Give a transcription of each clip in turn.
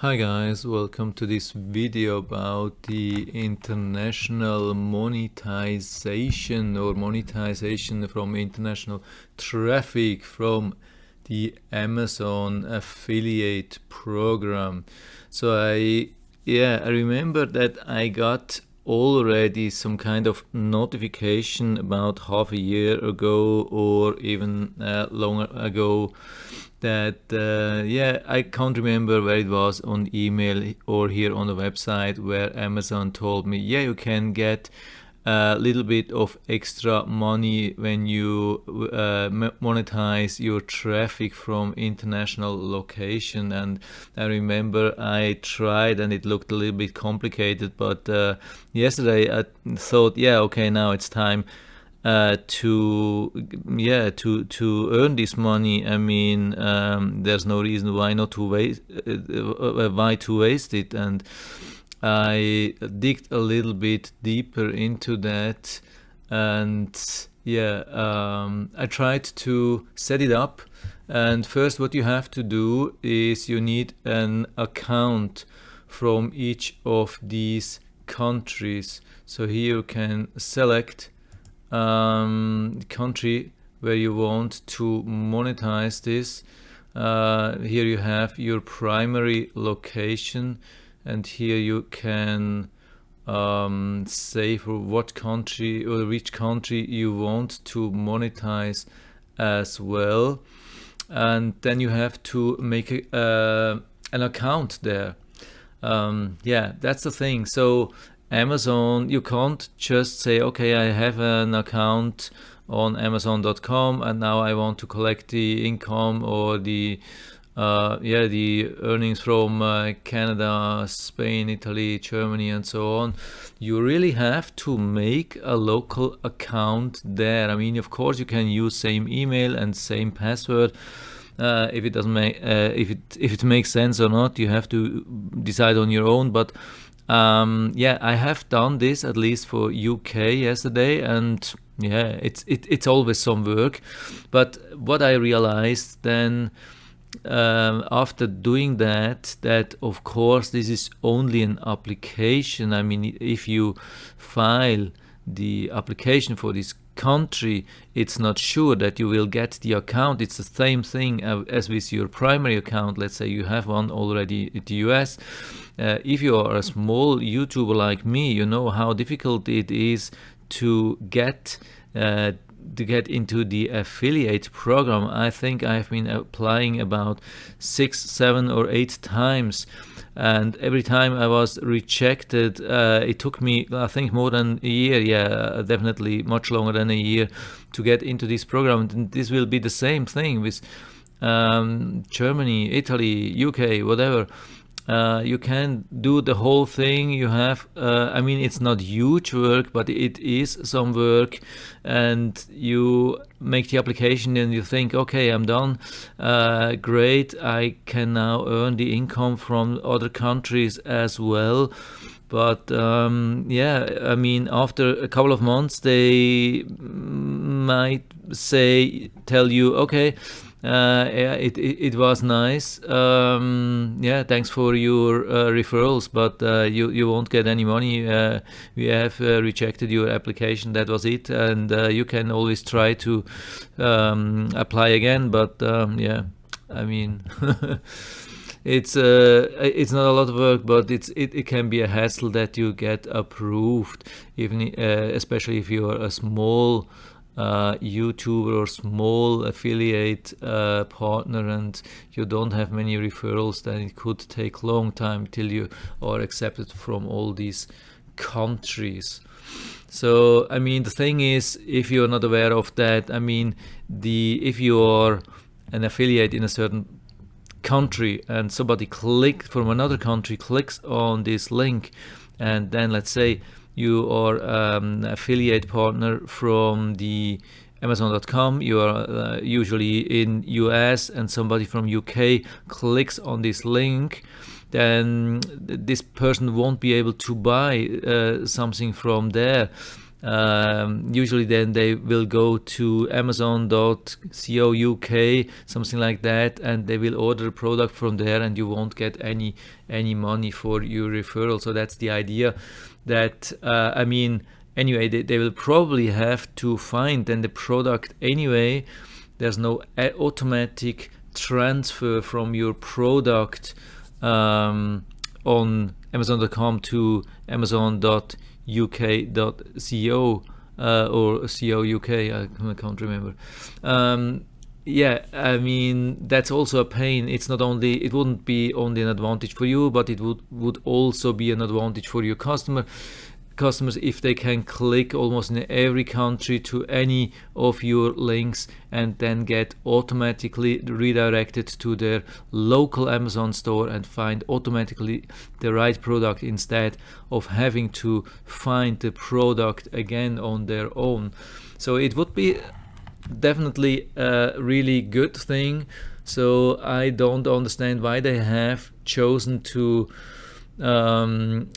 Hi guys, welcome to this video about the international monetization or monetization from international traffic from the Amazon affiliate program. So I remember that I got already some kind of notification about half a year ago or even longer ago that I can't remember where it was, on email or here on the website, where Amazon told me, you can get a little bit of extra money when you monetize your traffic from international location. And I remember I tried and it looked a little bit complicated, but yesterday I thought, okay, now it's time to earn this money. I mean, there's no reason why not to waste it. And I digged a little bit deeper into that, and I tried to set it up. And first, what you have to do is you need an account from each of these countries. So here you can select country where you want to monetize this. Here you have your primary location, and here you can say for what country or which country you want to monetize as well. And then you have to make an account there. That's the thing. So Amazon, you can't just say, okay, I have an account on Amazon.com and now I want to collect the income or the earnings from Canada, Spain, Italy, Germany, and so on. You really have to make a local account there. I mean, of course, you can use same email and same password. If it doesn't make if it makes sense or not, you have to decide on your own. But I have done this at least for UK yesterday, and it's always some work. But what I realized then after doing that of course this is only an application. I mean, if you file the application for this country, it's not sure that you will get the account. It's the same thing as with your primary account. Let's say you have one already in the US. If you are a small YouTuber like me, you know how difficult it is to get into the affiliate program. I think I've been applying about 6, 7 or 8 times, and every time I was rejected. It took me, I think, more than a year, definitely much longer than a year, to get into this program. And this will be the same thing with Germany, Italy, UK, whatever. You can do the whole thing. You have, I mean, it's not huge work, but it is some work. And you make the application and you think, okay, I'm done. Great, I can now earn the income from other countries as well. But I mean, after a couple of months, they might tell you, okay, it was nice. Thanks for your referrals, but you won't get any money. We have rejected your application. That was it, and you can always try to apply again. But I mean. It's not a lot of work, but it can be a hassle that you get approved, even especially if you are a small YouTuber or small affiliate partner and you don't have many referrals. Then it could take a long time till you are accepted from all these countries. So I mean, the thing is, if you're not aware of that, I mean, if you are an affiliate in a certain country and somebody from another country clicks on this link, and then let's say you are affiliate partner from the Amazon.com, you are usually in US, and somebody from UK clicks on this link, then this person won't be able to buy something from there. Usually then they will go to amazon.co UK, something like that, and they will order a product from there, and you won't get any money for your referral. So that's the idea, that anyway, they will probably have to find then the product anyway. There's no automatic transfer from your product on amazon.com to amazon.uk.co or co.uk, I can't remember. That's also a pain. It wouldn't be only an advantage for you, but it would also be an advantage for your customers if they can click almost in every country to any of your links and then get automatically redirected to their local Amazon store and find automatically the right product, instead of having to find the product again on their own. So it would be definitely a really good thing. So I don't understand why they have chosen to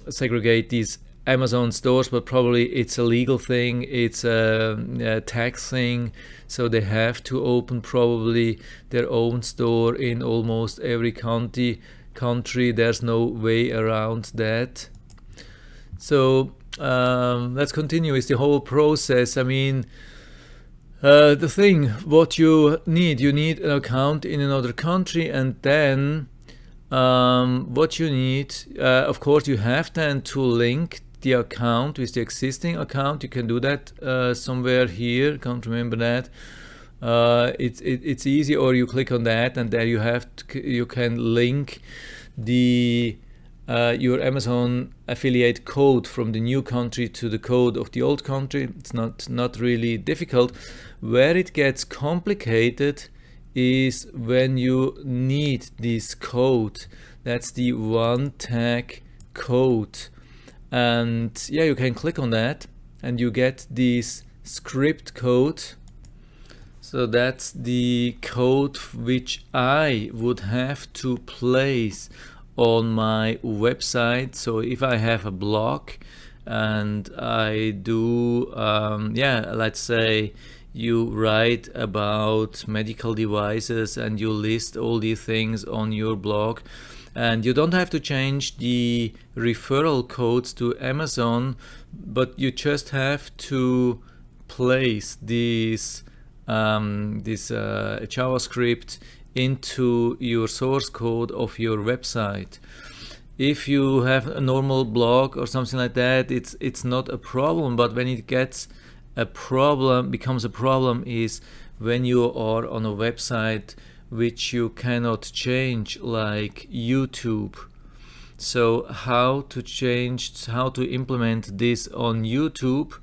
segregate these Amazon stores, but probably it's a legal thing, it's a tax thing, so they have to open probably their own store in almost every country. There's no way around that. So let's continue with the whole process. The thing, what you need an account in another country, and then what you need, of course, you have then to link the account with the existing account. You can do that somewhere here, can't remember that. It's easy, or you click on that and there you can link the your Amazon affiliate code from the new country to the code of the old country. It's not really difficult. Where it gets complicated is when you need this code. That's the OneTag code. And yeah, you can click on that and you get this script code. So that's the code which I would have to place on my website. So if I have a blog and I do let's say you write about medical devices and you list all these things on your blog, and you don't have to change the referral codes to Amazon, but you just have to place this JavaScript into your source code of your website. If you have a normal blog or something like that, it's not a problem. But when it becomes a problem is when you are on a website which you cannot change, like YouTube. So how to implement this on YouTube?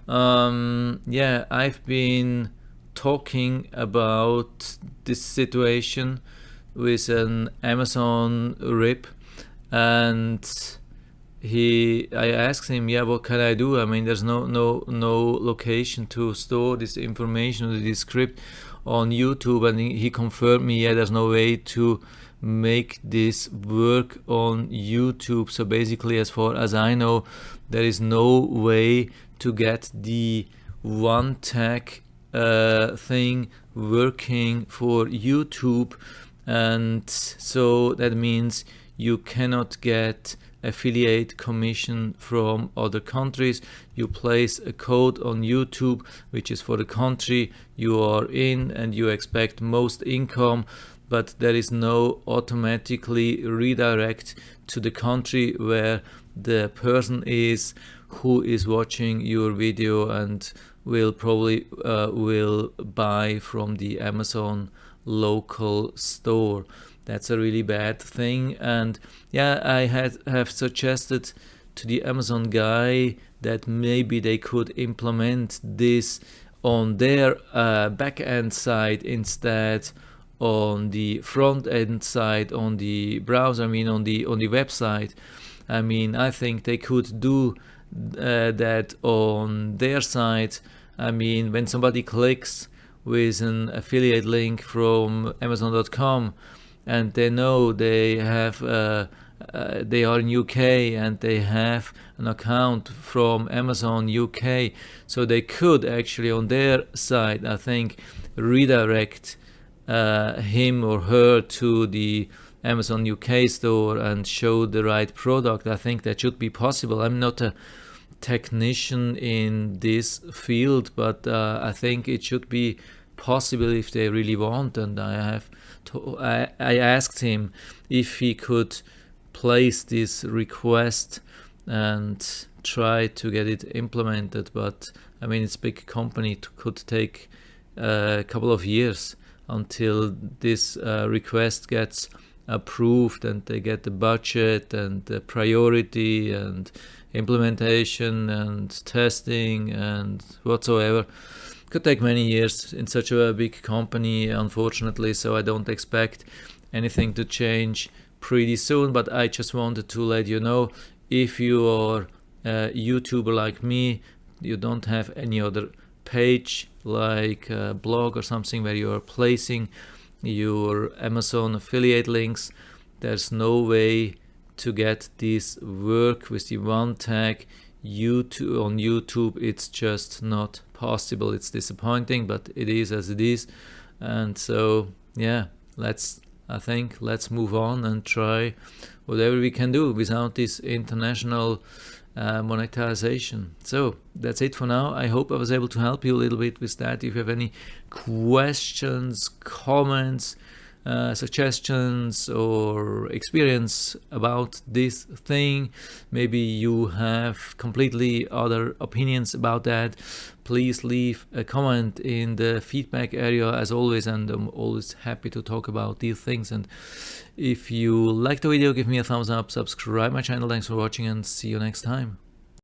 I've been talking about this situation with an Amazon rep, and I asked him, what can I do? There's no location to store this information, this script on YouTube, and he confirmed me, there's no way to make this work on YouTube. So basically, as far as I know, there is no way to get the OneTag thing working for YouTube, and so that means you cannot get affiliate commission from other countries. You place a code on YouTube which is for the country you are in and you expect most income, but there is no automatically redirect to the country where the person is who is watching your video and will probably will buy from the Amazon local store. That's a really bad thing. And I have suggested to the Amazon guy that maybe they could implement this on their back end side instead on the front end side, on the browser, on the website. I think they could do that on their side. When somebody clicks with an affiliate link from Amazon.com and they know they have they are in UK and they have an account from Amazon UK, so they could actually on their side, I think, redirect him or her to the Amazon UK store and show the right product. I think that should be possible. I'm not a technician in this field, but I think it should be possible if they really want. And I asked him if he could place this request and try to get it implemented, but I mean, it's a big company. It could take a couple of years until this request gets approved and they get the budget and the priority and implementation and testing and whatsoever. Could take many years in such a big company, unfortunately, so I don't expect anything to change pretty soon. But I just wanted to let you know, if you are a YouTuber like me, you don't have any other page like a blog or something where you are placing your Amazon affiliate links, there's no way to get this work with the OneTag on YouTube. It's just not possible. It's disappointing, but it is as it is. And so yeah, let's move on and try whatever we can do without this international monetization. So that's it for now. I hope I was able to help you a little bit with that. If you have any questions, comments, suggestions or experience about this thing, maybe you have completely other opinions about that, please leave a comment in the feedback area as always, and I'm always happy to talk about these things. And if you like the video, give me a thumbs up, subscribe my channel. Thanks for watching and see you next time.